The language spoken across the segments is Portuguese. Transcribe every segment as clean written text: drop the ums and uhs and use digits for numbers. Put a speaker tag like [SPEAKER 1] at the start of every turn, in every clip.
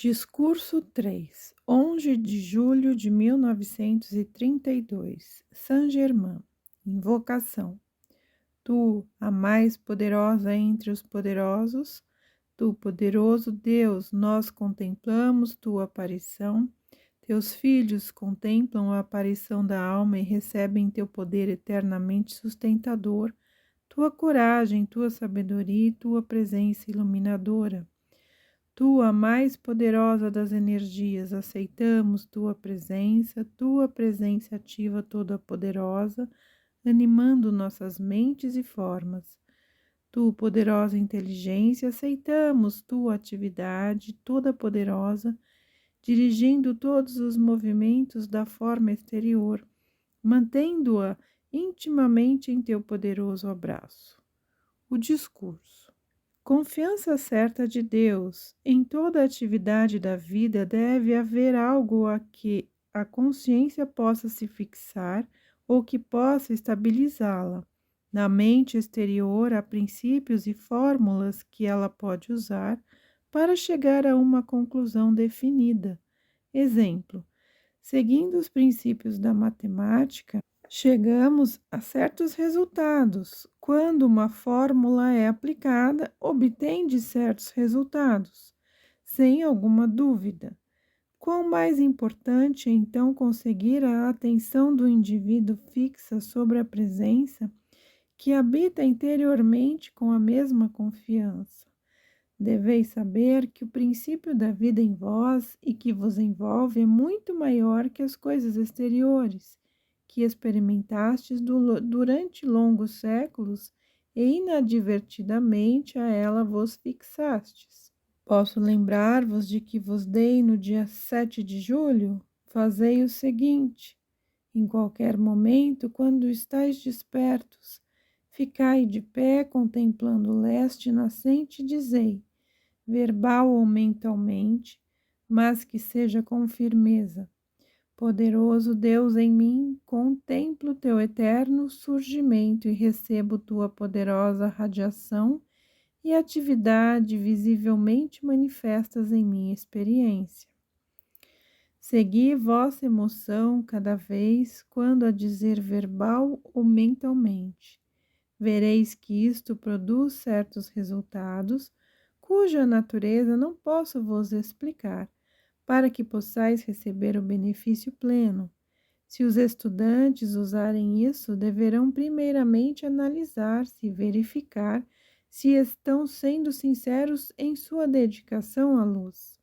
[SPEAKER 1] Discurso 3, 11 de julho de 1932, Saint-Germain. Invocação. Tu, a mais poderosa entre os poderosos, tu, poderoso Deus, nós contemplamos tua aparição. Teus filhos contemplam a aparição da alma e recebem teu poder eternamente sustentador, tua coragem, tua sabedoria e tua presença iluminadora. Tu, a mais poderosa das energias, aceitamos tua presença ativa toda poderosa, animando nossas mentes e formas. Tu, poderosa inteligência, aceitamos tua atividade toda poderosa, dirigindo todos os movimentos da forma exterior, mantendo-a intimamente em teu poderoso abraço. O discurso. Confiança certa de Deus. Em toda atividade da vida deve haver algo a que a consciência possa se fixar ou que possa estabilizá-la. Na mente exterior há princípios e fórmulas que ela pode usar para chegar a uma conclusão definida. Exemplo: seguindo os princípios da matemática, chegamos a certos resultados. Quando uma fórmula é aplicada, obtém-de certos resultados, sem alguma dúvida. Quão mais importante é então conseguir a atenção do indivíduo fixa sobre a presença que habita interiormente com a mesma confiança. Deveis saber que o princípio da vida em vós e que vos envolve é muito maior que as coisas exteriores, que experimentastes durante longos séculos e inadvertidamente a ela vos fixastes. Posso lembrar-vos de que vos dei no dia 7 de julho? Fazei o seguinte: em qualquer momento, quando estáis despertos, ficai de pé contemplando o leste nascente e dizei, verbal ou mentalmente, mas que seja com firmeza: poderoso Deus em mim, contemplo teu eterno surgimento e recebo tua poderosa radiação e atividade visivelmente manifestas em minha experiência. Segui vossa emoção cada vez quando a dizer verbal ou mentalmente. Vereis que isto produz certos resultados, cuja natureza não posso vos explicar, para que possais receber o benefício pleno. Se os estudantes usarem isso, deverão primeiramente analisar-se e verificar se estão sendo sinceros em sua dedicação à luz.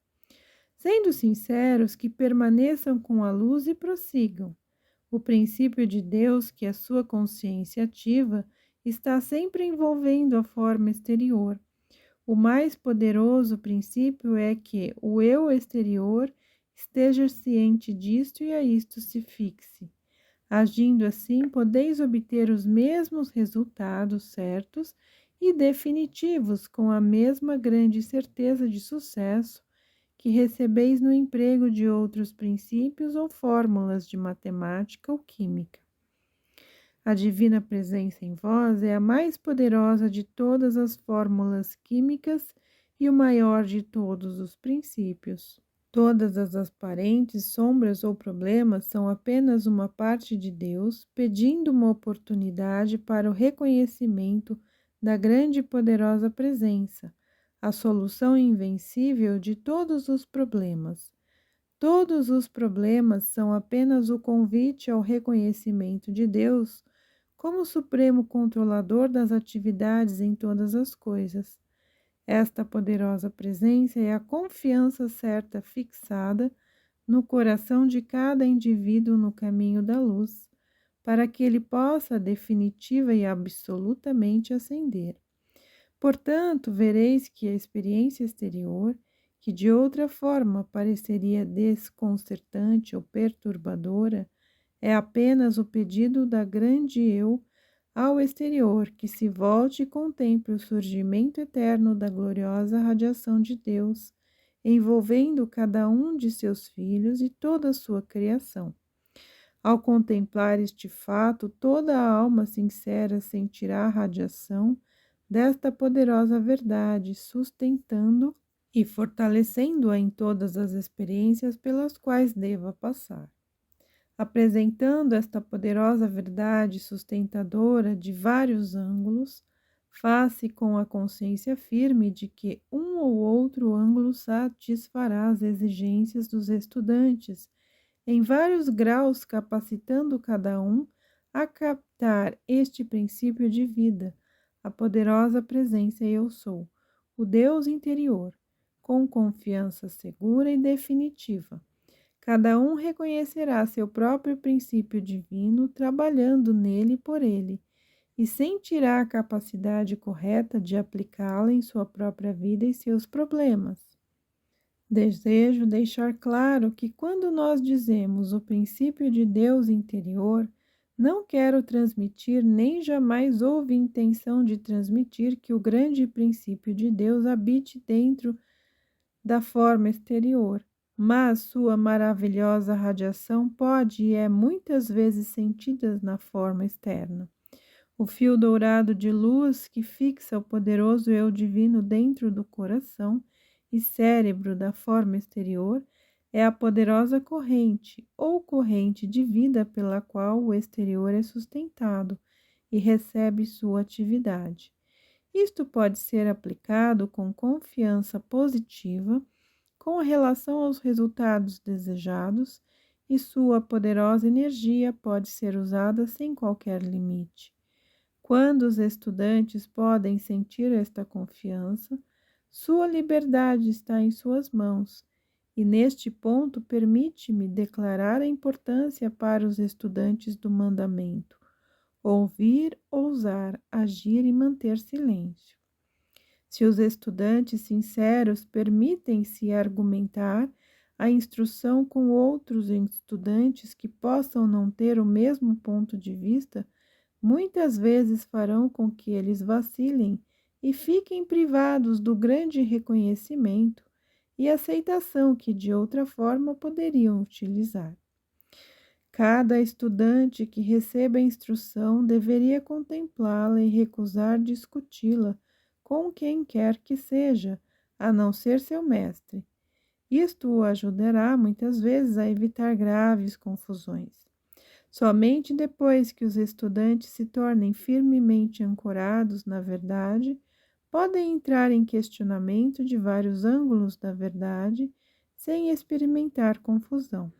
[SPEAKER 1] Sendo sinceros, que permaneçam com a luz e prossigam. O princípio de Deus, que é sua consciência ativa, está sempre envolvendo a forma exterior. O mais poderoso princípio é que o eu exterior esteja ciente disto e a isto se fixe. Agindo assim, podeis obter os mesmos resultados certos e definitivos com a mesma grande certeza de sucesso que recebeis no emprego de outros princípios ou fórmulas de matemática ou química. A divina presença em vós é a mais poderosa de todas as fórmulas químicas e o maior de todos os princípios. Todas as aparentes sombras ou problemas são apenas uma parte de Deus pedindo uma oportunidade para o reconhecimento da grande e poderosa presença, a solução invencível de todos os problemas. Todos os problemas são apenas o convite ao reconhecimento de Deus como supremo controlador das atividades em todas as coisas. Esta poderosa presença é a confiança certa fixada no coração de cada indivíduo no caminho da luz, para que ele possa definitiva e absolutamente ascender. Portanto, vereis que a experiência exterior, que de outra forma pareceria desconcertante ou perturbadora, é apenas o pedido da grande eu ao exterior, que se volte e contemple o surgimento eterno da gloriosa radiação de Deus, envolvendo cada um de seus filhos e toda a sua criação. Ao contemplar este fato, toda a alma sincera sentirá a radiação desta poderosa verdade, sustentando e fortalecendo-a em todas as experiências pelas quais deva passar. Apresentando esta poderosa verdade sustentadora de vários ângulos, faz-se com a consciência firme de que um ou outro ângulo satisfará as exigências dos estudantes, em vários graus, capacitando cada um a captar este princípio de vida, a poderosa presença Eu Sou, o Deus interior, com confiança segura e definitiva. Cada um reconhecerá seu próprio princípio divino, trabalhando nele e por ele, e sentirá a capacidade correta de aplicá-la em sua própria vida e seus problemas. Desejo deixar claro que quando nós dizemos o princípio de Deus interior, não quero transmitir, nem jamais houve intenção de transmitir que o grande princípio de Deus habite dentro da forma exterior, mas sua maravilhosa radiação pode e é muitas vezes sentida na forma externa. O fio dourado de luz que fixa o poderoso Eu Divino dentro do coração e cérebro da forma exterior é a poderosa corrente ou corrente de vida pela qual o exterior é sustentado e recebe sua atividade. Isto pode ser aplicado com confiança positiva com relação aos resultados desejados e sua poderosa energia pode ser usada sem qualquer limite. Quando os estudantes podem sentir esta confiança, sua liberdade está em suas mãos, e neste ponto permite-me declarar a importância para os estudantes do mandamento: ouvir, ousar, agir e manter silêncio. Se os estudantes sinceros permitem-se argumentar a instrução com outros estudantes que possam não ter o mesmo ponto de vista, muitas vezes farão com que eles vacilem e fiquem privados do grande reconhecimento e aceitação que de outra forma poderiam utilizar. Cada estudante que receba a instrução deveria contemplá-la e recusar discuti-la com quem quer que seja, a não ser seu mestre. Isto o ajudará muitas vezes a evitar graves confusões. Somente depois que os estudantes se tornem firmemente ancorados na verdade, podem entrar em questionamento de vários ângulos da verdade, sem experimentar confusão.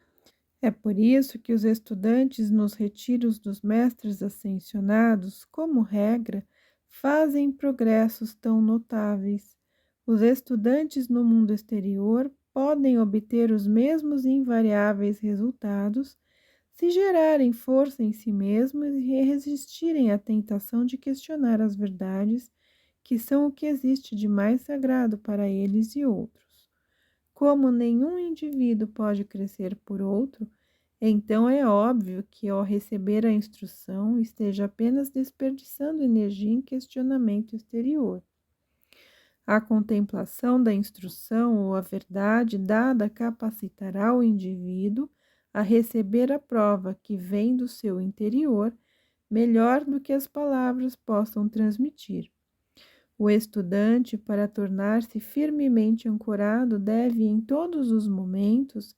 [SPEAKER 1] É por isso que os estudantes nos retiros dos mestres ascensionados, como regra, fazem progressos tão notáveis. Os estudantes no mundo exterior podem obter os mesmos invariáveis resultados se gerarem força em si mesmos e resistirem à tentação de questionar as verdades, que são o que existe de mais sagrado para eles e outros. Como nenhum indivíduo pode crescer por outro, então é óbvio que ao receber a instrução esteja apenas desperdiçando energia em questionamento exterior. A contemplação da instrução ou a verdade dada capacitará o indivíduo a receber a prova que vem do seu interior melhor do que as palavras possam transmitir. O estudante, para tornar-se firmemente ancorado, deve em todos os momentos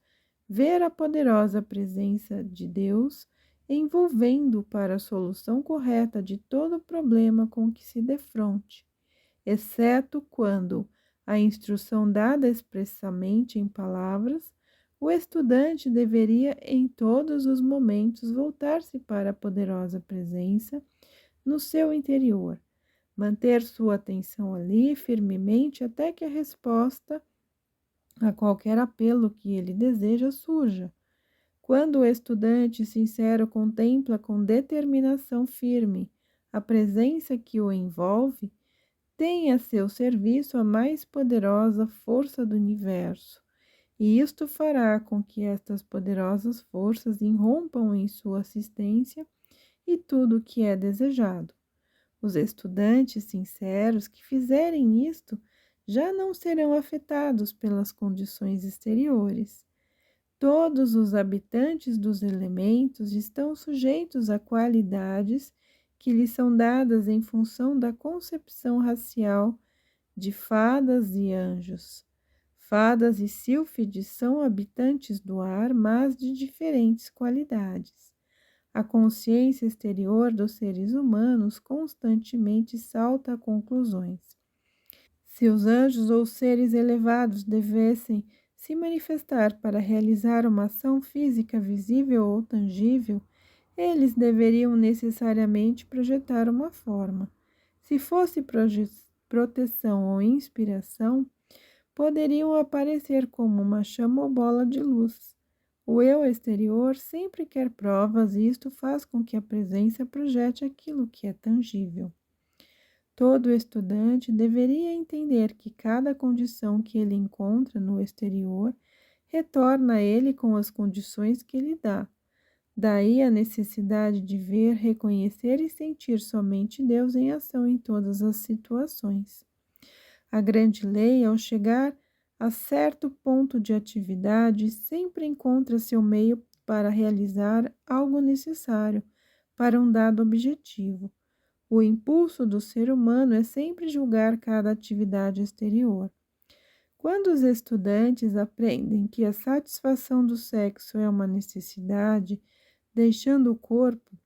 [SPEAKER 1] ver a poderosa presença de Deus envolvendo para a solução correta de todo problema com que se defronte, exceto quando a instrução dada expressamente em palavras, o estudante deveria em todos os momentos voltar-se para a poderosa presença no seu interior, manter sua atenção ali firmemente até que a resposta a qualquer apelo que ele deseja surja. Quando o estudante sincero contempla com determinação firme a presença que o envolve, tem a seu serviço a mais poderosa força do universo, e isto fará com que estas poderosas forças irrompam em sua assistência e tudo o que é desejado. Os estudantes sinceros que fizerem isto já não serão afetados pelas condições exteriores. Todos os habitantes dos elementos estão sujeitos a qualidades que lhes são dadas em função da concepção racial de fadas e anjos. Fadas e sílfides são habitantes do ar, mas de diferentes qualidades. A consciência exterior dos seres humanos constantemente salta a conclusões. Se os anjos ou seres elevados devessem se manifestar para realizar uma ação física visível ou tangível, eles deveriam necessariamente projetar uma forma. Se fosse proteção ou inspiração, poderiam aparecer como uma chama ou bola de luz. O eu exterior sempre quer provas e isto faz com que a presença projete aquilo que é tangível. Todo estudante deveria entender que cada condição que ele encontra no exterior retorna a ele com as condições que ele dá. Daí a necessidade de ver, reconhecer e sentir somente Deus em ação em todas as situações. A grande lei, ao chegar a certo ponto de atividade, sempre encontra seu meio para realizar algo necessário para um dado objetivo. O impulso do ser humano é sempre julgar cada atividade exterior. Quando os estudantes aprendem que a satisfação do sexo é uma necessidade, deixando o corpo,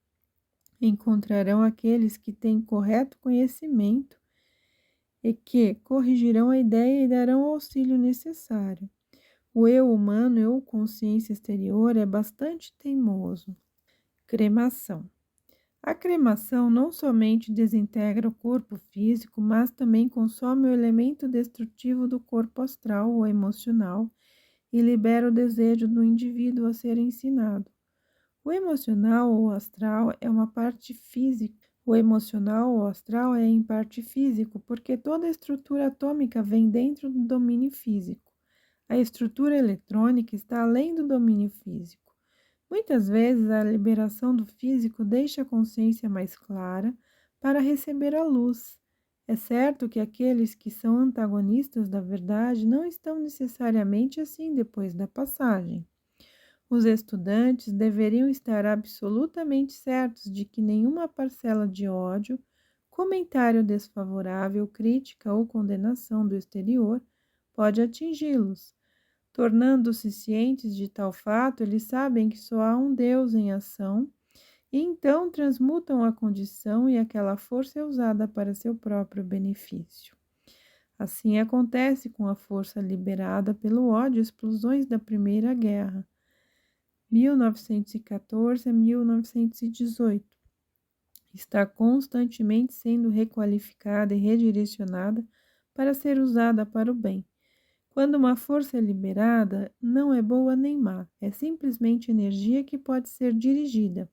[SPEAKER 1] encontrarão aqueles que têm correto conhecimento e que corrigirão a ideia e darão o auxílio necessário. O eu humano ou consciência exterior é bastante teimoso. Cremação. A cremação não somente desintegra o corpo físico, mas também consome o elemento destrutivo do corpo astral ou emocional e libera o desejo do indivíduo a ser ensinado. O emocional ou astral é uma parte física. O emocional ou astral é em parte físico, porque toda a estrutura atômica vem dentro do domínio físico. A estrutura eletrônica está além do domínio físico. Muitas vezes a liberação do físico deixa a consciência mais clara para receber a luz. É certo que aqueles que são antagonistas da verdade não estão necessariamente assim depois da passagem. Os estudantes deveriam estar absolutamente certos de que nenhuma parcela de ódio, comentário desfavorável, crítica ou condenação do exterior pode atingi-los. Tornando-se cientes de tal fato, eles sabem que só há um Deus em ação e então transmutam a condição e aquela força é usada para seu próprio benefício. Assim acontece com a força liberada pelo ódio, explosões da Primeira Guerra, 1914 a 1918. Está constantemente sendo requalificada e redirecionada para ser usada para o bem. Quando uma força é liberada, não é boa nem má, é simplesmente energia que pode ser dirigida.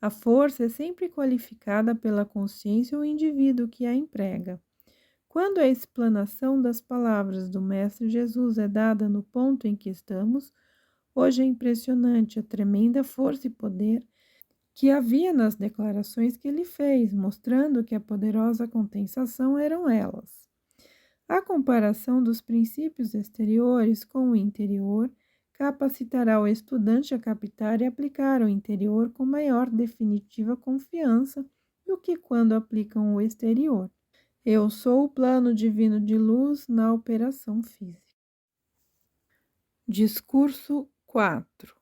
[SPEAKER 1] A força é sempre qualificada pela consciência ou indivíduo que a emprega. Quando a explanação das palavras do Mestre Jesus é dada no ponto em que estamos, hoje é impressionante a tremenda força e poder que havia nas declarações que ele fez, mostrando que a poderosa compensação eram elas. A comparação dos princípios exteriores com o interior capacitará o estudante a captar e aplicar o interior com maior definitiva confiança do que quando aplicam o exterior. Eu sou o plano divino de luz na operação física. Discurso 4,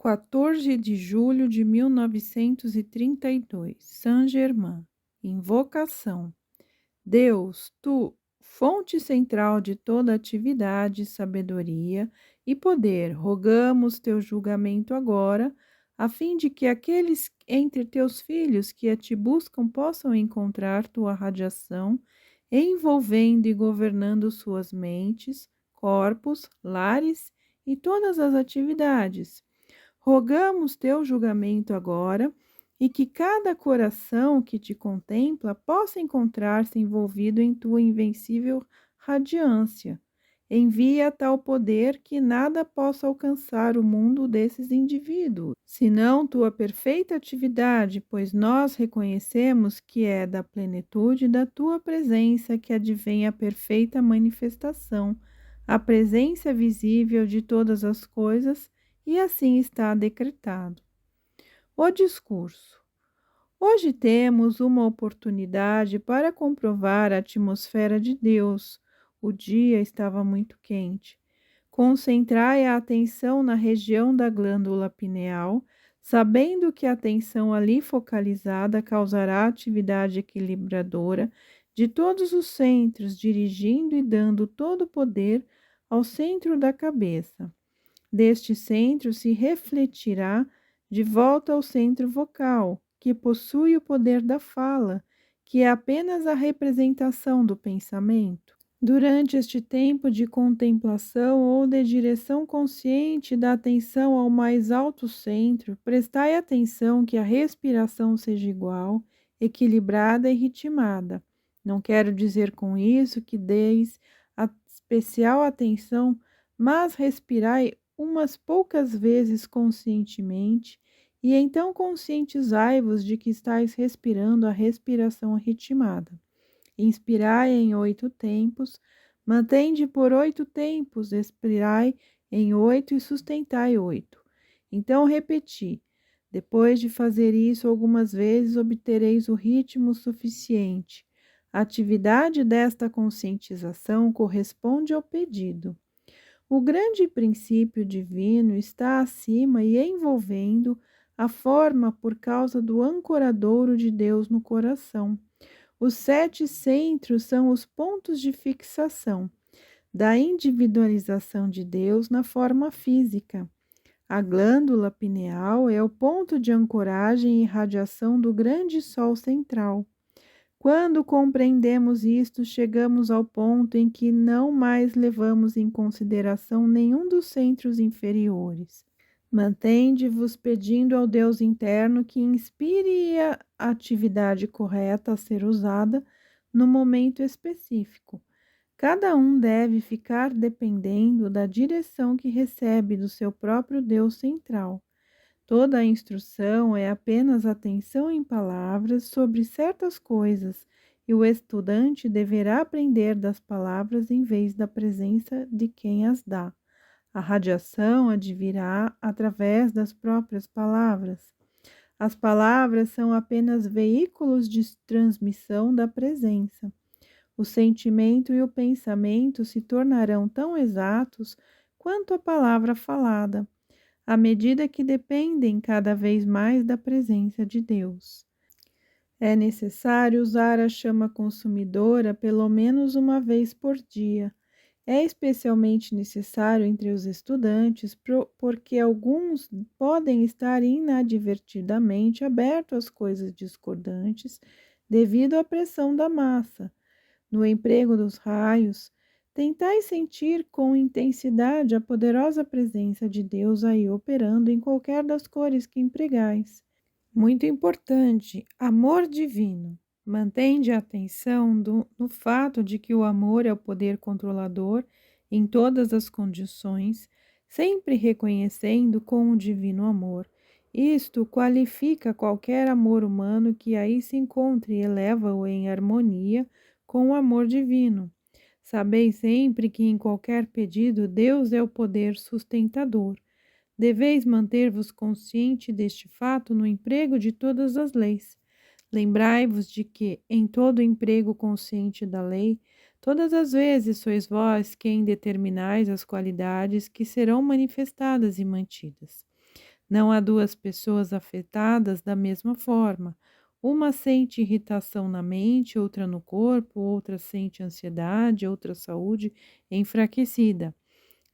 [SPEAKER 1] 14 de julho de 1932, Saint-Germain. Invocação. Deus, tu, fonte central de toda atividade, sabedoria e poder, rogamos teu julgamento agora, a fim de que aqueles entre teus filhos que a te buscam possam encontrar tua radiação, envolvendo e governando suas mentes, corpos, lares e todas as atividades. Rogamos teu julgamento agora, e que cada coração que te contempla possa encontrar-se envolvido em tua invencível radiância. Envia tal poder que nada possa alcançar o mundo desses indivíduos, senão tua perfeita atividade, pois nós reconhecemos que é da plenitude da tua presença que advém a perfeita manifestação, a presença visível de todas as coisas, e assim está decretado. O discurso. Hoje temos uma oportunidade para comprovar a atmosfera de Deus, o dia estava muito quente. Concentrai a atenção na região da glândula pineal, sabendo que a atenção ali focalizada causará atividade equilibradora de todos os centros, dirigindo e dando todo o poder ao centro da cabeça. Deste centro se refletirá de volta ao centro vocal, que possui o poder da fala, que é apenas a representação do pensamento. Durante este tempo de contemplação ou de direção consciente da atenção ao mais alto centro, prestai atenção que a respiração seja igual, equilibrada e ritmada. Não quero dizer com isso que deis a especial atenção, mas respirai umas poucas vezes conscientemente e então conscientizai-vos de que estáis respirando a respiração ritmada. Inspirai em 8 tempos, mantende por 8 tempos, expirai em 8 e sustentai 8. Então repeti. Depois de fazer isso algumas vezes, obtereis o ritmo suficiente. A atividade desta conscientização corresponde ao pedido. O grande princípio divino está acima e envolvendo a forma por causa do ancoradouro de Deus no coração. Os 7 centros são os pontos de fixação da individualização de Deus na forma física. A glândula pineal é o ponto de ancoragem e radiação do grande sol central. Quando compreendemos isto, chegamos ao ponto em que não mais levamos em consideração nenhum dos centros inferiores. Mantende-vos pedindo ao Deus interno que inspire a atividade correta a ser usada no momento específico. Cada um deve ficar dependendo da direção que recebe do seu próprio Deus central. Toda a instrução é apenas atenção em palavras sobre certas coisas, e o estudante deverá aprender das palavras em vez da presença de quem as dá. A radiação advirá através das próprias palavras. As palavras são apenas veículos de transmissão da presença. O sentimento e o pensamento se tornarão tão exatos quanto a palavra falada, à medida que dependem cada vez mais da presença de Deus. É necessário usar a chama consumidora pelo menos uma vez por dia. É especialmente necessário entre os estudantes, porque alguns podem estar inadvertidamente abertos às coisas discordantes devido à pressão da massa. No emprego dos raios, tentai sentir com intensidade a poderosa presença de Deus aí operando em qualquer das cores que empregais. Muito importante, amor divino. Mantende a atenção no fato de que o amor é o poder controlador em todas as condições, sempre reconhecendo com o divino amor. Isto qualifica qualquer amor humano que aí se encontre e eleva-o em harmonia com o amor divino. Sabeis sempre que em qualquer pedido Deus é o poder sustentador. Deveis manter-vos consciente deste fato no emprego de todas as leis. Lembrai-vos de que, em todo emprego consciente da lei, todas as vezes sois vós quem determinais as qualidades que serão manifestadas e mantidas. Não há duas pessoas afetadas da mesma forma. Uma sente irritação na mente, outra no corpo, outra sente ansiedade, outra saúde enfraquecida.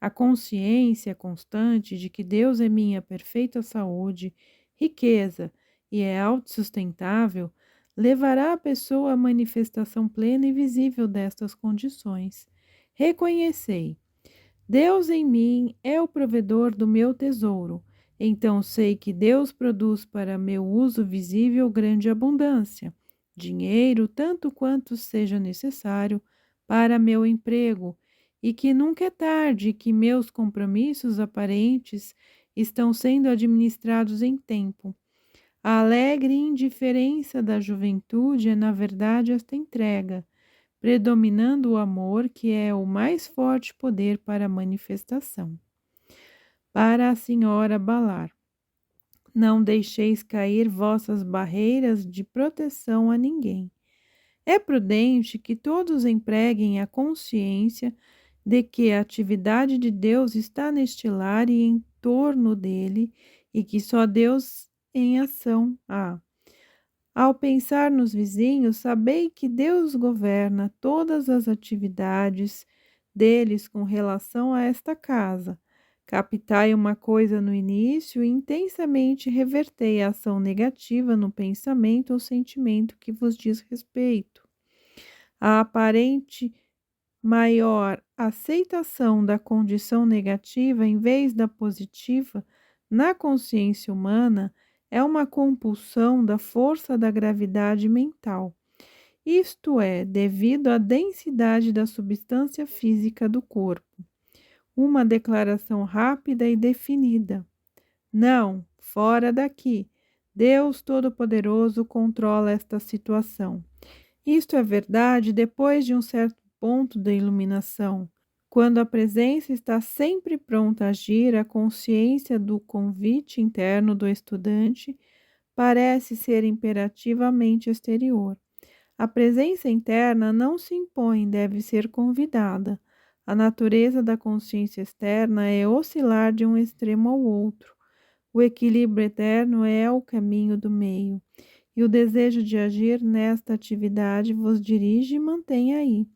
[SPEAKER 1] A consciência constante de que Deus é minha perfeita saúde, riqueza e é autossustentável, levará a pessoa à manifestação plena e visível destas condições. Reconhecei: Deus em mim é o provedor do meu tesouro. Então sei que Deus produz para meu uso visível grande abundância, dinheiro tanto quanto seja necessário para meu emprego, e que nunca é tarde, que meus compromissos aparentes estão sendo administrados em tempo. A alegre indiferença da juventude é, na verdade, esta entrega, predominando o amor, que é o mais forte poder para a manifestação. Para a senhora Balar, não deixeis cair vossas barreiras de proteção a ninguém. É prudente que todos empreguem a consciência de que a atividade de Deus está neste lar e em torno dele, e que só Deus em ação há. Ao pensar nos vizinhos, sabei que Deus governa todas as atividades deles com relação a esta casa. Captai uma coisa no início e intensamente revertei a ação negativa no pensamento ou sentimento que vos diz respeito. A aparente maior aceitação da condição negativa em vez da positiva na consciência humana é uma compulsão da força da gravidade mental, isto é, devido à densidade da substância física do corpo. Uma declaração rápida e definida. Não, fora daqui. Deus Todo-Poderoso controla esta situação. Isto é verdade depois de um certo ponto da iluminação. Quando a presença está sempre pronta a agir, a consciência do convite interno do estudante parece ser imperativamente exterior. A presença interna não se impõe, deve ser convidada. A natureza da consciência externa é oscilar de um extremo ao outro. O equilíbrio eterno é o caminho do meio, e o desejo de agir nesta atividade vos dirige e mantém aí.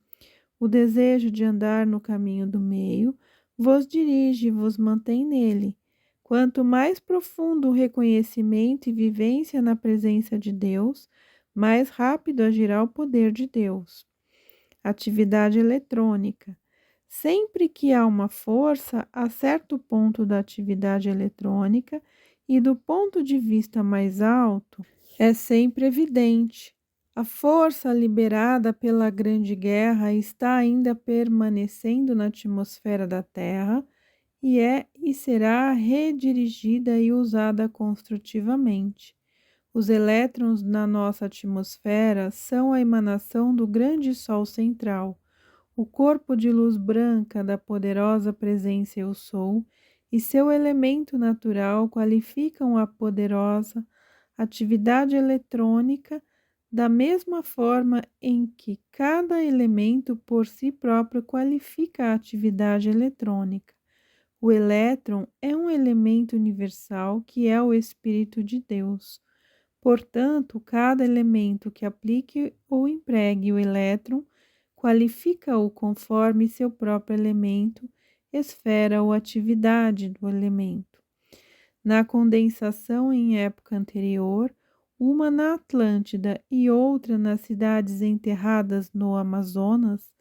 [SPEAKER 1] O desejo de andar no caminho do meio vos dirige e vos mantém nele. Quanto mais profundo o reconhecimento e vivência na presença de Deus, mais rápido agirá o poder de Deus. Atividade eletrônica. Sempre que há uma força, a certo ponto da atividade eletrônica e do ponto de vista mais alto, é sempre evidente. A força liberada pela Grande Guerra está ainda permanecendo na atmosfera da Terra e é e será redirigida e usada construtivamente. Os elétrons na nossa atmosfera são a emanação do grande Sol central, o corpo de luz branca da poderosa presença Eu Sou, e seu elemento natural qualificam a poderosa atividade eletrônica da mesma forma em que cada elemento por si próprio qualifica a atividade eletrônica. O elétron é um elemento universal que é o Espírito de Deus. Portanto, cada elemento que aplique ou empregue o elétron qualifica-o conforme seu próprio elemento, esfera ou atividade do elemento. Na condensação em época anterior, uma na Atlântida e outra nas cidades enterradas no Amazonas,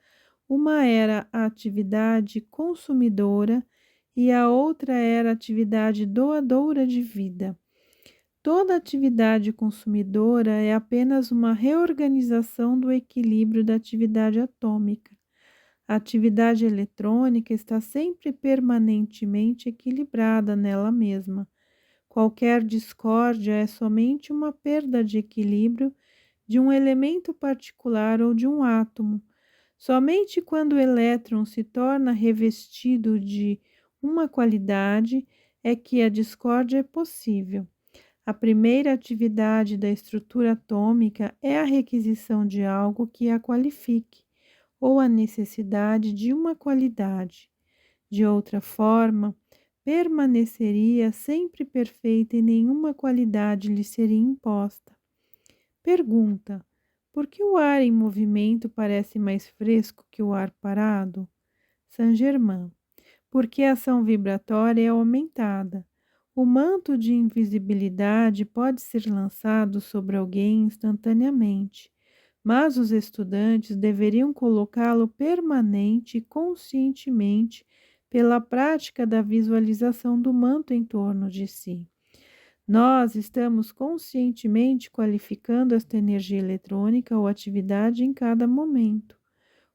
[SPEAKER 1] uma era a atividade consumidora e a outra era a atividade doadora de vida. Toda atividade consumidora é apenas uma reorganização do equilíbrio da atividade atômica. A atividade eletrônica está sempre permanentemente equilibrada nela mesma. Qualquer discórdia é somente uma perda de equilíbrio de um elemento particular ou de um átomo. Somente quando o elétron se torna revestido de uma qualidade é que a discórdia é possível. A primeira atividade da estrutura atômica é a requisição de algo que a qualifique, ou a necessidade de uma qualidade. De outra forma, permaneceria sempre perfeita e nenhuma qualidade lhe seria imposta. Pergunta: por que o ar em movimento parece mais fresco que o ar parado? Saint-Germain: porque a ação vibratória é aumentada. O manto de invisibilidade pode ser lançado sobre alguém instantaneamente, mas os estudantes deveriam colocá-lo permanente e conscientemente pela prática da visualização do manto em torno de si. Nós estamos conscientemente qualificando esta energia eletrônica ou atividade em cada momento.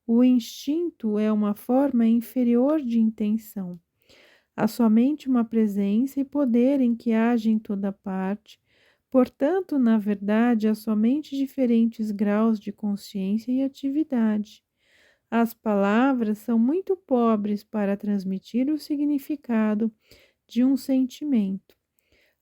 [SPEAKER 1] O instinto é uma forma inferior de intenção. Há somente uma presença e poder em que age em toda parte. Portanto, na verdade, há somente diferentes graus de consciência e atividade. As palavras são muito pobres para transmitir o significado de um sentimento.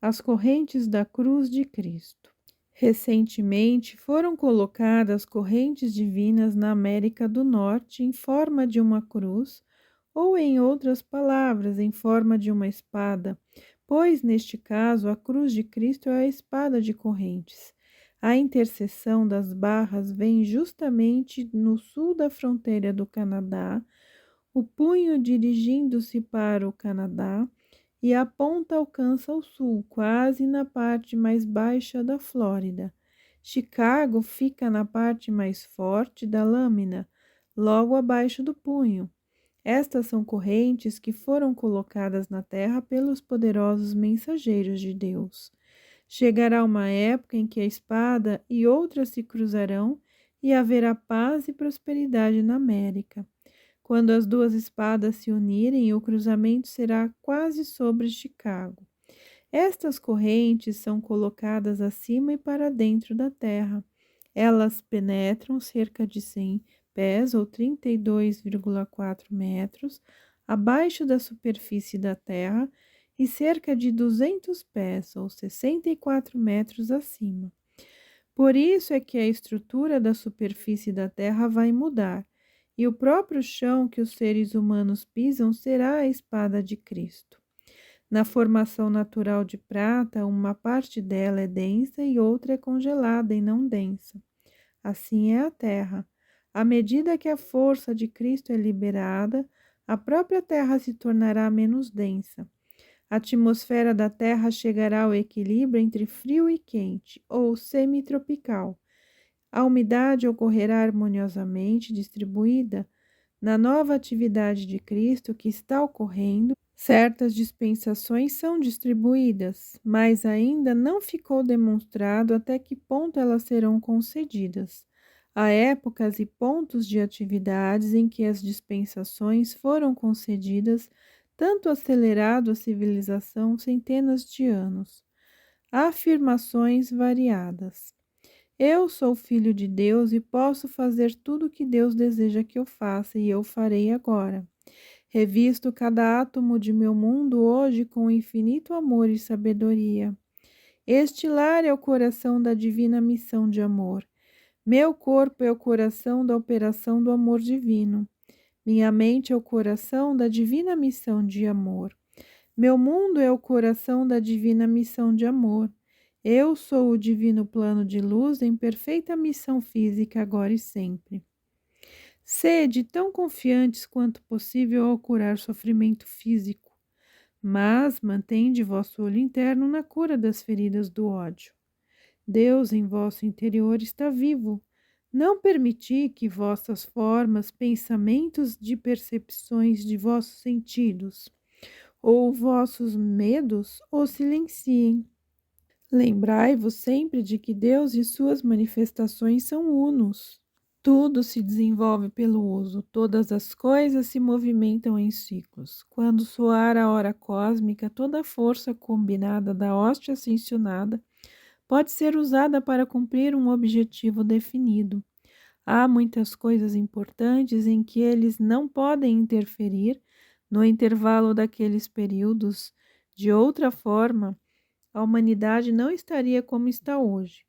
[SPEAKER 1] As correntes da cruz de Cristo. Recentemente foram colocadas correntes divinas na América do Norte em forma de uma cruz, ou, em outras palavras, em forma de uma espada, pois, neste caso, a cruz de Cristo é a espada de correntes. A interseção das barras vem justamente no sul da fronteira do Canadá, o punho dirigindo-se para o Canadá e a ponta alcança o sul, quase na parte mais baixa da Flórida. Chicago fica na parte mais forte da lâmina, logo abaixo do punho. Estas são correntes que foram colocadas na terra pelos poderosos mensageiros de Deus. Chegará uma época em que a espada e outras se cruzarão e haverá paz e prosperidade na América. Quando as duas espadas se unirem, o cruzamento será quase sobre Chicago. Estas correntes são colocadas acima e para dentro da terra. Elas penetram cerca de 100 pés ou 32,4 metros abaixo da superfície da terra e cerca de 200 pés ou 64 metros acima. Por isso é que a estrutura da superfície da terra vai mudar, e o próprio chão que os seres humanos pisam será a espada de Cristo. Na formação natural de prata, uma parte dela é densa e outra é congelada e não densa. Assim é a terra. À medida que a força de Cristo é liberada, a própria terra se tornará menos densa. A atmosfera da Terra chegará ao equilíbrio entre frio e quente, ou semitropical. A umidade ocorrerá harmoniosamente distribuída. Na nova atividade de Cristo que está ocorrendo, certas dispensações são distribuídas, mas ainda não ficou demonstrado até que ponto elas serão concedidas. Há épocas e pontos de atividades em que as dispensações foram concedidas, tanto acelerado a civilização centenas de anos. Há afirmações variadas. Eu sou filho de Deus e posso fazer tudo o que Deus deseja que eu faça, e eu farei agora. Revisto cada átomo de meu mundo hoje com infinito amor e sabedoria. Este lar é o coração da divina missão de amor. Meu corpo é o coração da operação do amor divino. Minha mente é o coração da divina missão de amor. Meu mundo é o coração da divina missão de amor. Eu sou o divino plano de luz em perfeita missão física agora e sempre. Sede tão confiantes quanto possível ao curar sofrimento físico, mas mantende vosso olho interno na cura das feridas do ódio. Deus em vosso interior está vivo. Não permiti que vossas formas, pensamentos de percepções de vossos sentidos ou vossos medos o silenciem. Lembrai-vos sempre de que Deus e suas manifestações são unos. Tudo se desenvolve pelo uso, todas as coisas se movimentam em ciclos. Quando soar a hora cósmica, toda a força combinada da hoste ascensionada pode ser usada para cumprir um objetivo definido. Há muitas coisas importantes em que eles não podem interferir no intervalo daqueles períodos. De outra forma, a humanidade não estaria como está hoje.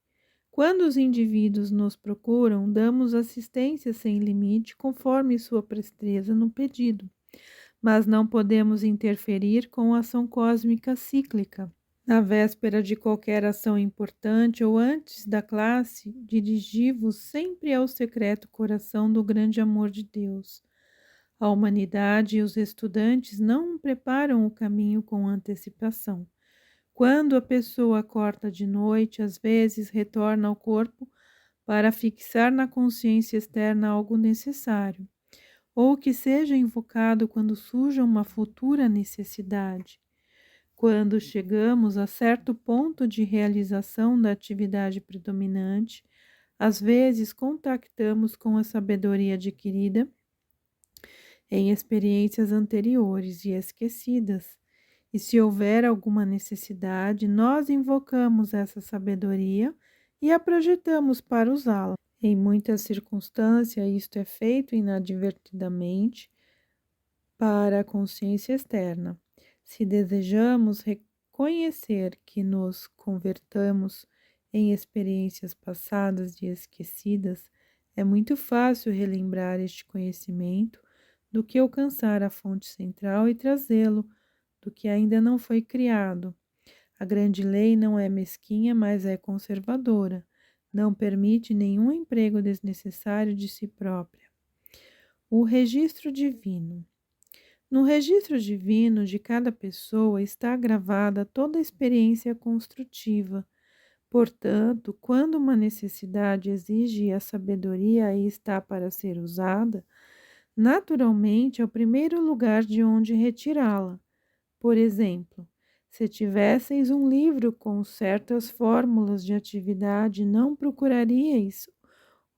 [SPEAKER 1] Quando os indivíduos nos procuram, damos assistência sem limite, conforme sua presteza no pedido, mas não podemos interferir com a ação cósmica cíclica. Na véspera de qualquer ação importante ou antes da classe, dirigi-vos sempre ao secreto coração do grande amor de Deus. A humanidade e os estudantes não preparam o caminho com antecipação. Quando a pessoa acorda de noite, às vezes retorna ao corpo para fixar na consciência externa algo necessário, ou que seja invocado quando surja uma futura necessidade. Quando chegamos a certo ponto de realização da atividade predominante, às vezes contactamos com a sabedoria adquirida em experiências anteriores e esquecidas. E se houver alguma necessidade, nós invocamos essa sabedoria e a projetamos para usá-la. Em muitas circunstâncias, isto é feito inadvertidamente para a consciência externa. Se desejamos reconhecer que nos convertamos Em experiências passadas e esquecidas, é muito fácil relembrar este conhecimento do que alcançar a fonte central e trazê-lo do que ainda não foi criado. A grande lei não é mesquinha, mas é conservadora. Não permite nenhum emprego desnecessário de si própria. O registro divino. No registro divino de cada pessoa está gravada toda a experiência construtiva. Portanto, quando uma necessidade exige a sabedoria e está para ser usada, naturalmente é o primeiro lugar de onde retirá-la. Por exemplo, se tivesseis um livro com certas fórmulas de atividade, não procuraríeis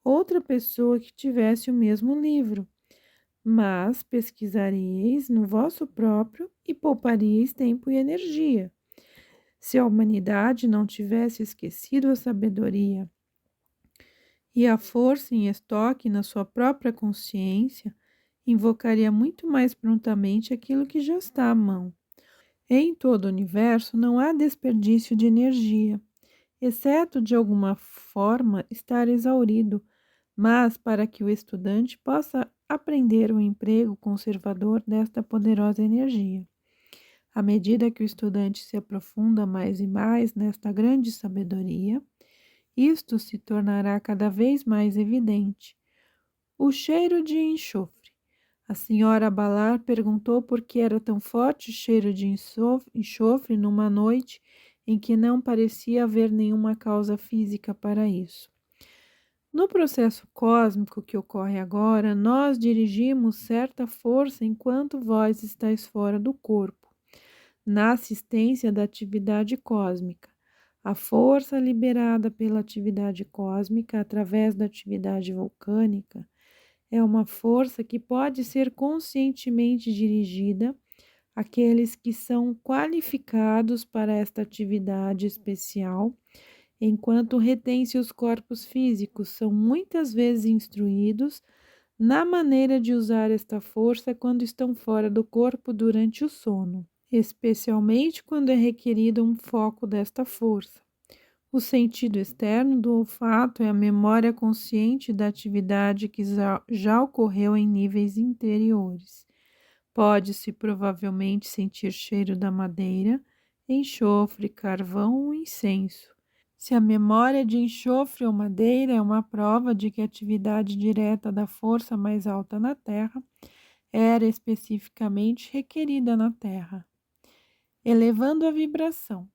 [SPEAKER 1] outra pessoa que tivesse o mesmo livro, mas pesquisaríeis no vosso próprio e pouparíeis tempo e energia. Se a humanidade não tivesse esquecido a sabedoria e a força em estoque na sua própria consciência, invocaria muito mais prontamente aquilo que já está à mão. Em todo o universo não há desperdício de energia, exceto de alguma forma estar exaurido, mas para que o estudante possa aprender o emprego conservador desta poderosa energia. À medida que o estudante se aprofunda mais e mais nesta grande sabedoria, isto se tornará cada vez mais evidente. O cheiro de enxofre. A senhora Ballard perguntou por que era tão forte o cheiro de enxofre numa noite em que não parecia haver nenhuma causa física para isso. No processo cósmico que ocorre agora, nós dirigimos certa força enquanto vós estáis fora do corpo, na assistência da atividade cósmica. A força liberada pela atividade cósmica através da atividade vulcânica é uma força que pode ser conscientemente dirigida àqueles que são qualificados para esta atividade especial, enquanto retém seus corpos físicos são muitas vezes instruídos na maneira de usar esta força quando estão fora do corpo durante o sono, especialmente quando é requerido um foco desta força. O sentido externo do olfato é a memória consciente da atividade que já ocorreu em níveis interiores. Pode-se provavelmente sentir cheiro da madeira, enxofre, carvão ou incenso. Se a memória de enxofre ou madeira é uma prova de que a atividade direta da força mais alta na Terra era especificamente requerida na Terra. Elevando a vibração.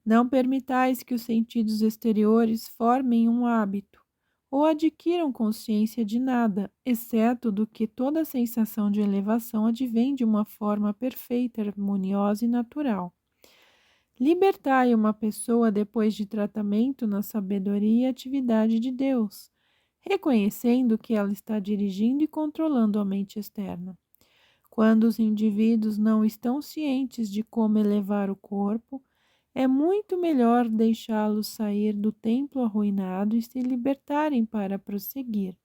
[SPEAKER 1] Não permitais que os sentidos exteriores formem um hábito ou adquiram consciência de nada, exceto do que toda sensação de elevação advém de uma forma perfeita, harmoniosa e natural. Libertai uma pessoa depois de tratamento na sabedoria e atividade de Deus, reconhecendo que ela está dirigindo e controlando a mente externa. Quando os indivíduos não estão cientes de como elevar o corpo, é muito melhor deixá-los sair do templo arruinado e se libertarem para prosseguir.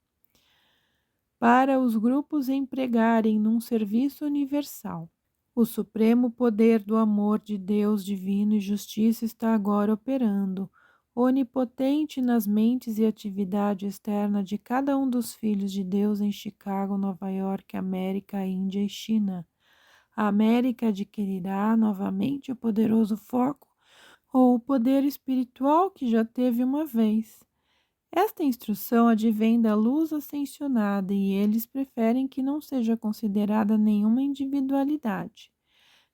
[SPEAKER 1] Para os grupos empregarem num serviço universal. O supremo poder do amor de Deus divino e justiça está agora operando, onipotente nas mentes e atividade externa de cada um dos filhos de Deus em Chicago, Nova York, América, Índia e China. A América adquirirá novamente o poderoso foco ou o poder espiritual que já teve uma vez. Esta instrução advém da luz ascensionada e eles preferem que não seja considerada nenhuma individualidade.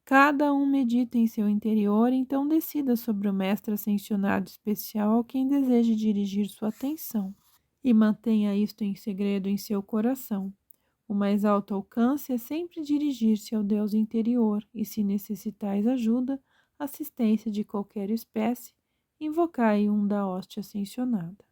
[SPEAKER 1] Cada um medita em seu interior, então decida sobre o mestre ascensionado especial a quem deseje dirigir sua atenção. E mantenha isto em segredo em seu coração. O mais alto alcance é sempre dirigir-se ao Deus interior, e se necessitais ajuda, assistência de qualquer espécie, invocai um da hóstia ascensionada.